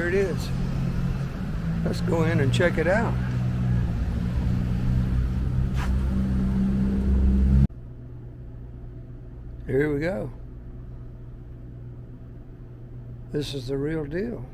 here it is. Let's go in and check it out. Here we go. This is the real deal.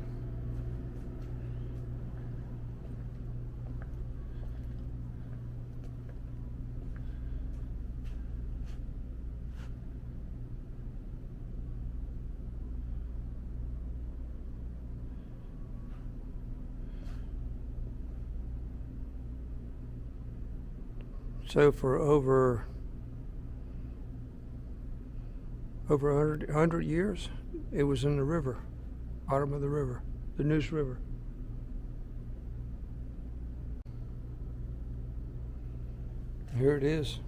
So for over 100 years, it was in the river, bottom of the river, the Neuse River. Here it is,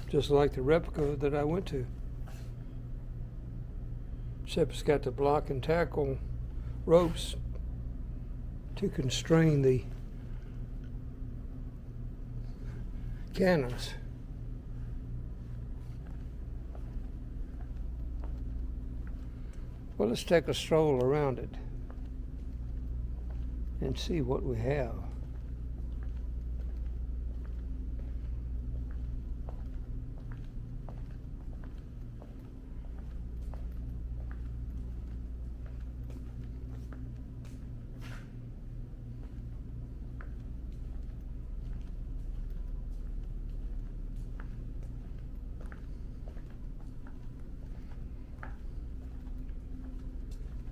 just like the replica that I went to. Except it's got the block and tackle ropes to constrain the cannons. Well, let's take a stroll around it and see what we have.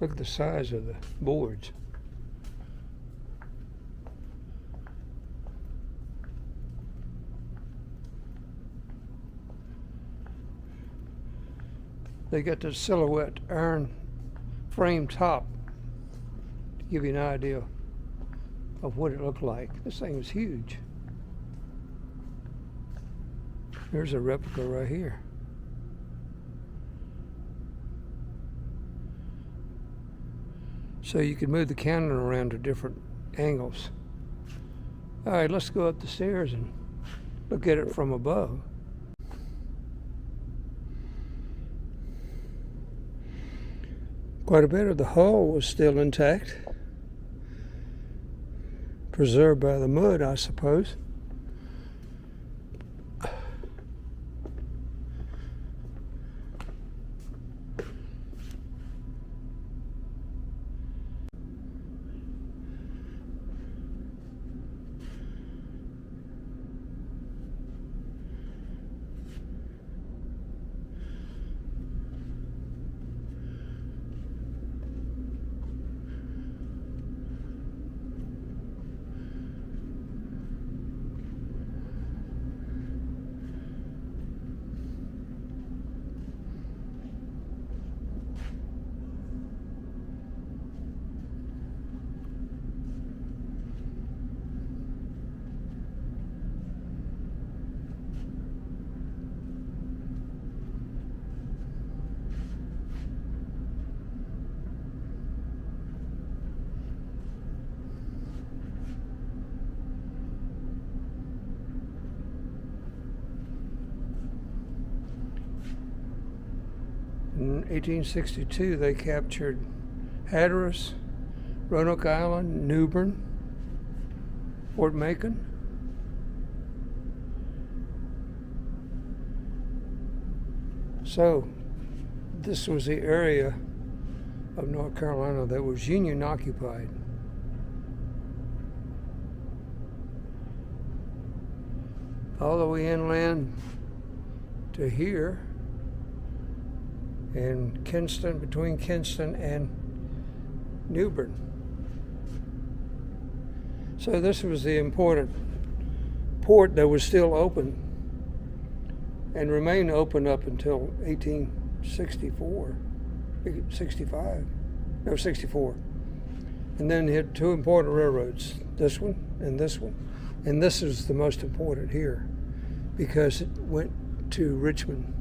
Look at the size of the boards. They got the silhouette iron frame top to give you an idea of what it looked like. This thing was huge. There's a replica right here. So you can move the cannon around to different angles. All right, let's go up the stairs and look at it from above. Quite a bit of the hull was still intact, preserved by the mud, I suppose. In 1862, they captured Hatteras, Roanoke Island, New Bern, Fort Macon. So this was the area of North Carolina that was Union occupied. All the way inland to here, in Kinston, between Kinston and New Bern. So this was the important port that was still open and remained open up until 1864, 65, no, 64. And then hit two important railroads, this one and this one. And this is the most important here because it went to Richmond.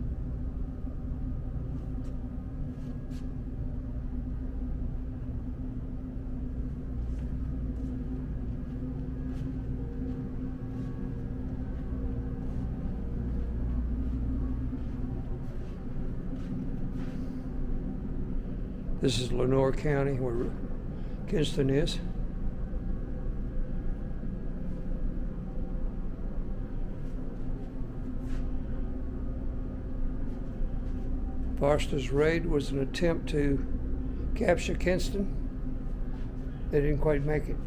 This is Lenoir County, where Kinston is. Foster's raid was an attempt to capture Kinston. They didn't quite make it.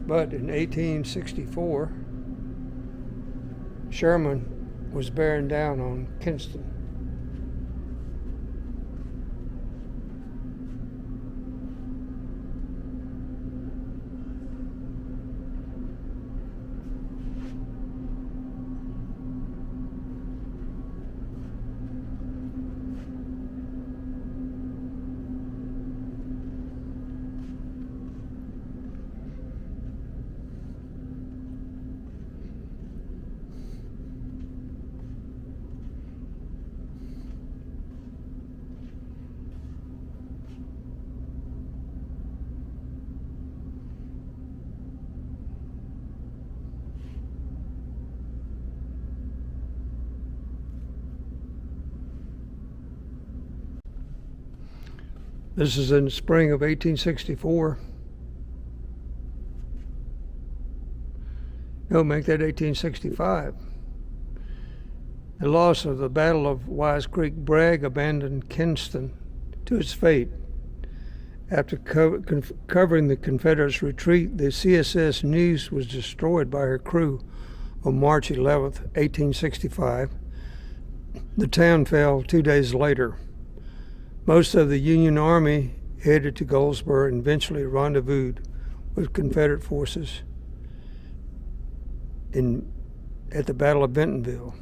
But in 1864, Sherman was bearing down on Kinston. This is in the spring of 1864. No, make that 1865. The loss of the Battle of Wise Creek, Bragg abandoned Kinston to its fate. After covering the Confederates' retreat, the CSS Neuse was destroyed by her crew on March 11th, 1865. The town fell 2 days later. Most of the Union Army headed to Goldsboro and eventually rendezvoused with Confederate forces at the Battle of Bentonville.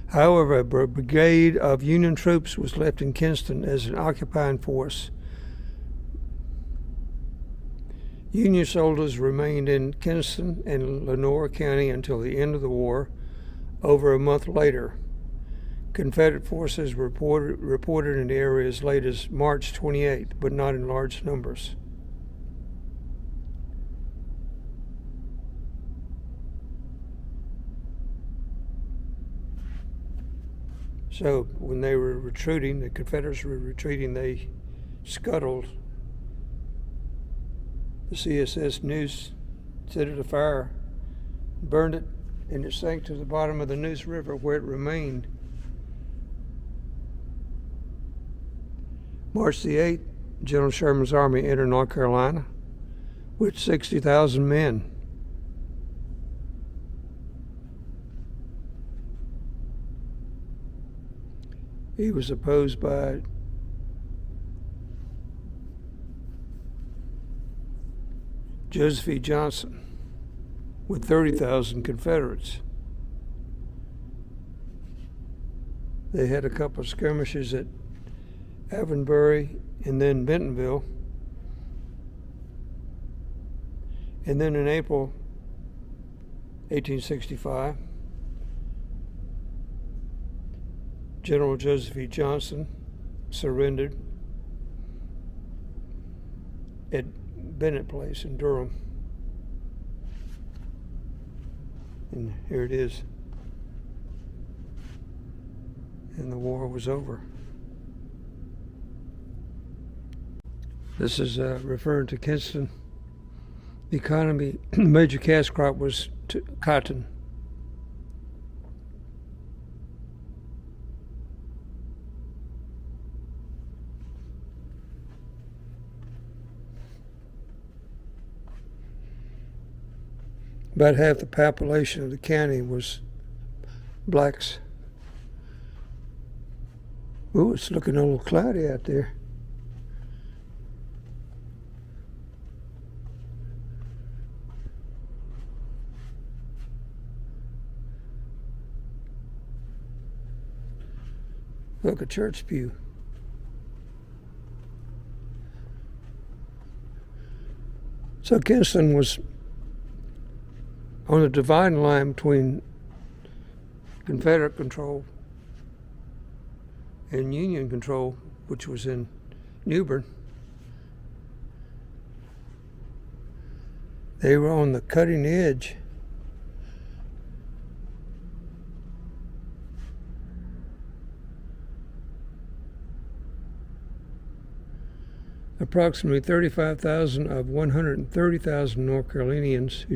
However, a brigade of Union troops was left in Kinston as an occupying force. Union soldiers remained in Kinston and Lenoir County until the end of the war. Over a month later, Confederate forces reported in the area as late as March 28th, but not in large numbers. So when they were retreating, the Confederates were retreating, they scuttled the CSS Neuse, set it afire, burned it, and it sank to the bottom of the Neuse River, where it remained. March the 8th, General Sherman's army entered North Carolina with 60,000 men. He was opposed by Joseph E. Johnson with 30,000 Confederates. They had a couple of skirmishes at Avonbury and then Bentonville. And then in April 1865, General Joseph E. Johnson surrendered at Bennett Place in Durham. And here it is. And the war was over. This is referring to Kinston. The economy, major cash crop was cotton. About half the population of the county was blacks. Ooh, it's looking a little cloudy out there. Look, a church pew. So Kinston was on the dividing line between Confederate control and Union control, which was in New Bern. They were on the cutting edge. Approximately 35,000 of 130,000 North Carolinians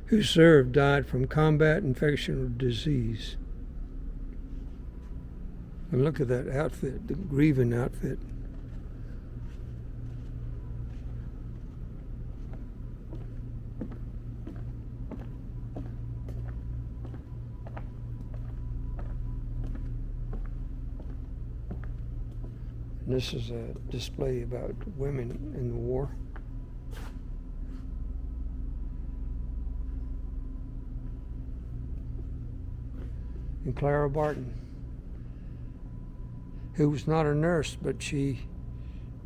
who served died from combat, infection, or disease. And look at that outfit, the grieving outfit. And this is a display about women in the war. And Clara Barton, who was not a nurse, but she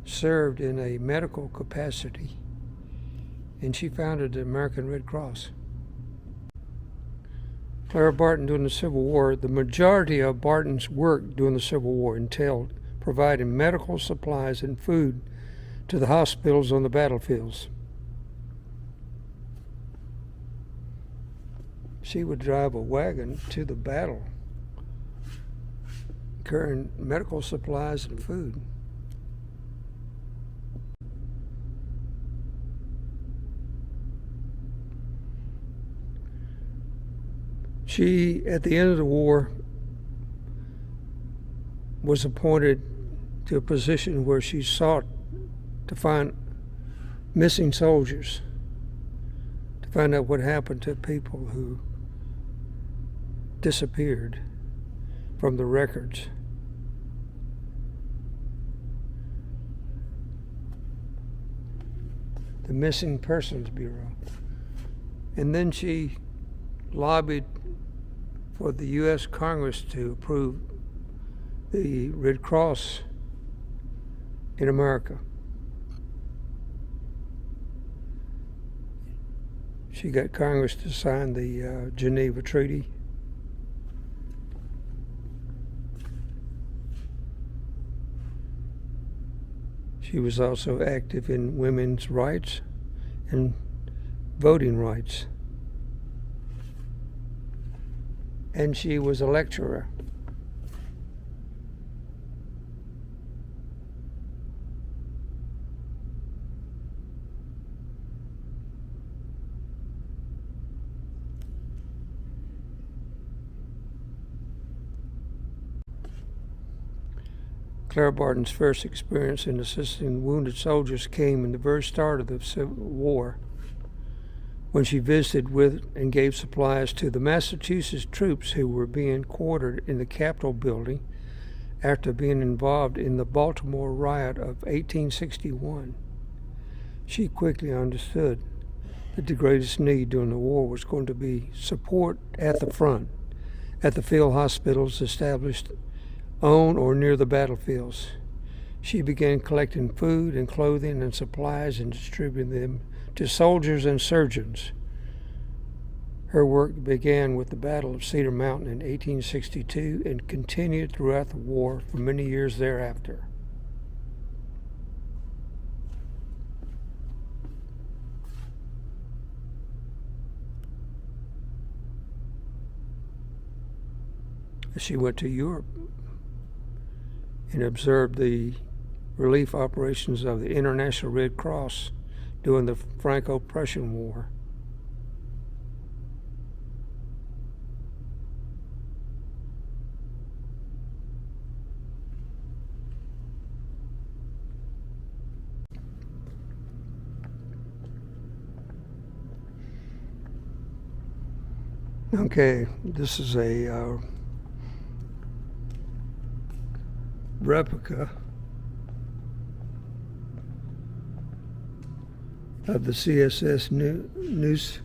served in a medical capacity, and she founded the American Red Cross. Clara Barton during the Civil War, the majority of Barton's work during the Civil War entailed providing medical supplies and food to the hospitals on the battlefields. She would drive a wagon to the battle, carrying medical supplies and food. She, at the end of the war, was appointed to a position where she sought to find missing soldiers, to find out what happened to people who disappeared from the records. The Missing Persons Bureau. And then she lobbied for the U.S. Congress to approve the Red Cross in America. She got Congress to sign the Geneva Treaty. She was also active in women's rights and voting rights. And she was a lecturer. Clara Barton's first experience in assisting wounded soldiers came in the very start of the Civil War, when she visited with and gave supplies to the Massachusetts troops who were being quartered in the Capitol building after being involved in the Baltimore riot of 1861. She quickly understood that the greatest need during the war was going to be support at the front, at the field hospitals established on or near the battlefields. She began collecting food and clothing and supplies and distributing them to soldiers and surgeons. Her work began with the Battle of Cedar Mountain in 1862 and continued throughout the war for many years thereafter. She went to Europe and observed the relief operations of the International Red Cross during the Franco-Prussian War. Okay, this is a replica of the CSS Neuse.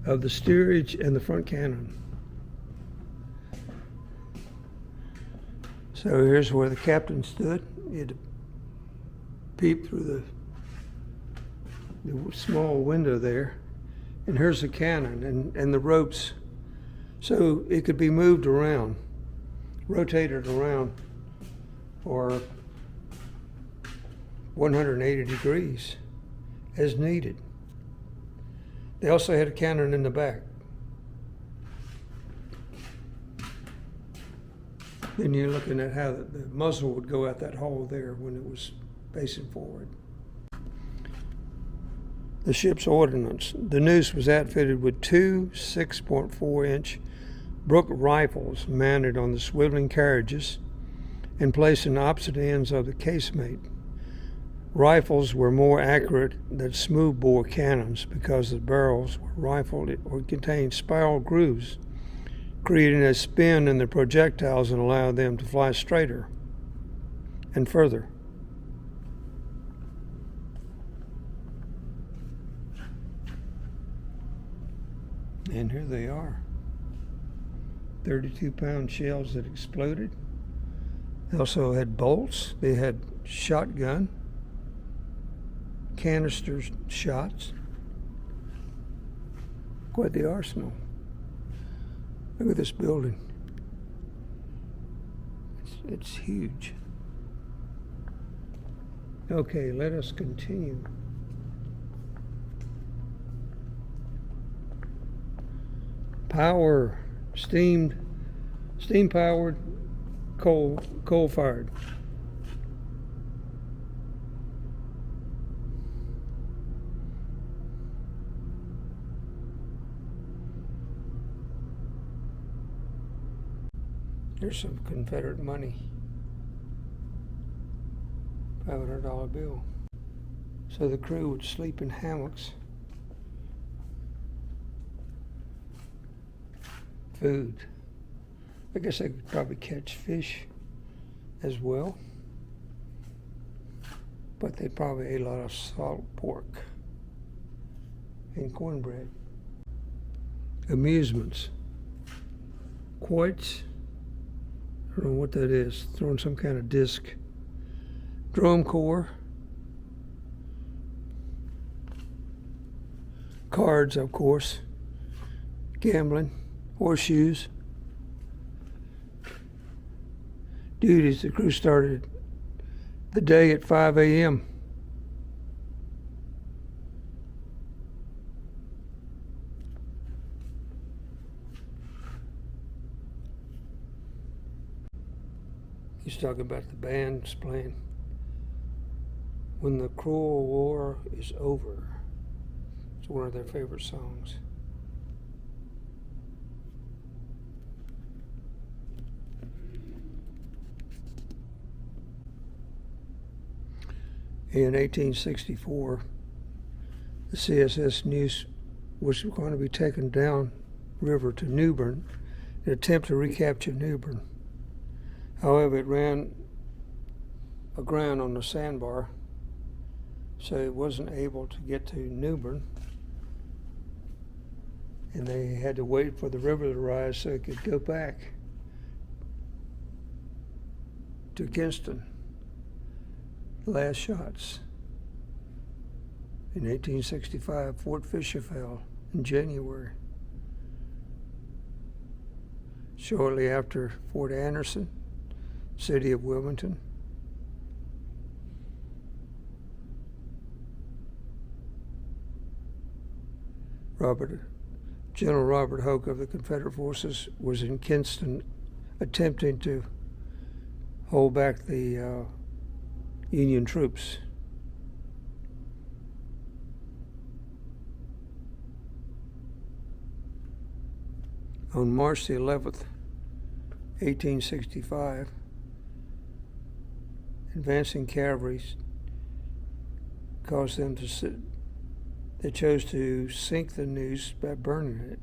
Of the steerage and the front cannon. So here's where the captain stood. He had to peep through the small window there. And here's the cannon and the ropes, so it could be moved around, rotated around or 180 degrees as needed. They also had a cannon in the back. Then you're looking at how the muzzle would go out that hole there when it was facing forward. The ship's ordnance. The Neuse was outfitted with two 6.4-inch Brook rifles mounted on the swiveling carriages and placed in opposite ends of the casemate. Rifles were more accurate than smoothbore cannons because the barrels were rifled or contained spiral grooves, creating a spin in the projectiles and allowed them to fly straighter and further. And here they are. 32-pound shells that exploded. They also had bolts. They had shotgun, canister shots. Quite the arsenal. Look at this building. It's huge. Okay, let us continue. Power, steam-powered, coal-fired. Here's some Confederate money. $500 bill. So the crew would sleep in hammocks. Food. I guess they could probably catch fish as well. But they probably ate a lot of salt pork and cornbread. Amusements. Quoits. I don't know what that is. Throwing some kind of disc. Drum corps. Cards, of course. Gambling. Horseshoes. Duties. The crew started the day at 5 a.m. He's talking about the bands playing. When the Cruel War is Over. It's one of their favorite songs. In 1864, the CSS Neuse was going to be taken down river to Newbern in an attempt to recapture Newbern. However, it ran aground on the sandbar, so it wasn't able to get to Newbern, and they had to wait for the river to rise so it could go back to Kinston. Last shots. In 1865, Fort Fisher fell in January. Shortly after, Fort Anderson, city of Wilmington. General Robert Hoke of the Confederate forces was in Kinston attempting to hold back the Union troops. On March the 11th, 1865, advancing cavalry caused them to they chose to sink the Neuse by burning it,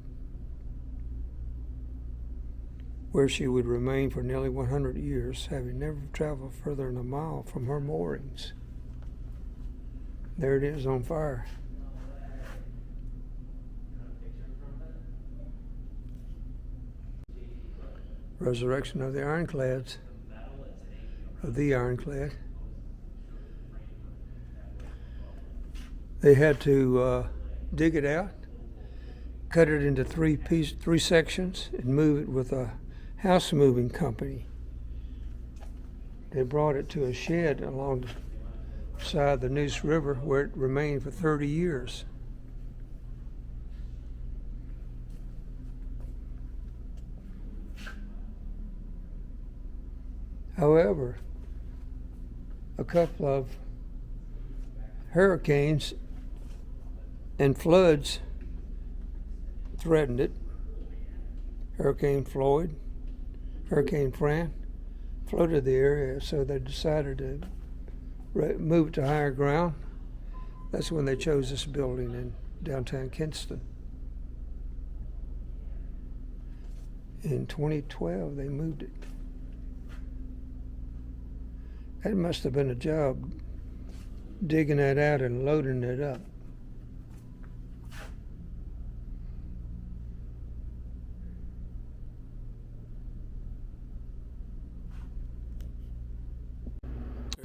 where she would remain for nearly 100 years, having never traveled further than a mile from her moorings. There it is on fire. Resurrection of the ironclads, of the ironclad. They had to dig it out, cut it into three sections, and move it with a house moving company They brought it to a shed alongside the Neuse River where it remained for 30 years. However, a couple of hurricanes and floods threatened it. Hurricane Floyd, Hurricane Fran flooded the area, so they decided to move it to higher ground. That's when they chose this building in downtown Kinston. In 2012, they moved it. That must have been a job, digging that out and loading it up.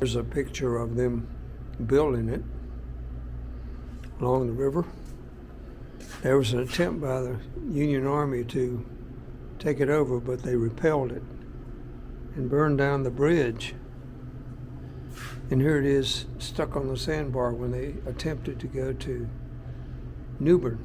There's a picture of them building it along the river. There was an attempt by the Union Army to take it over, but they repelled it and burned down the bridge. And here it is, stuck on the sandbar when they attempted to go to Newbern.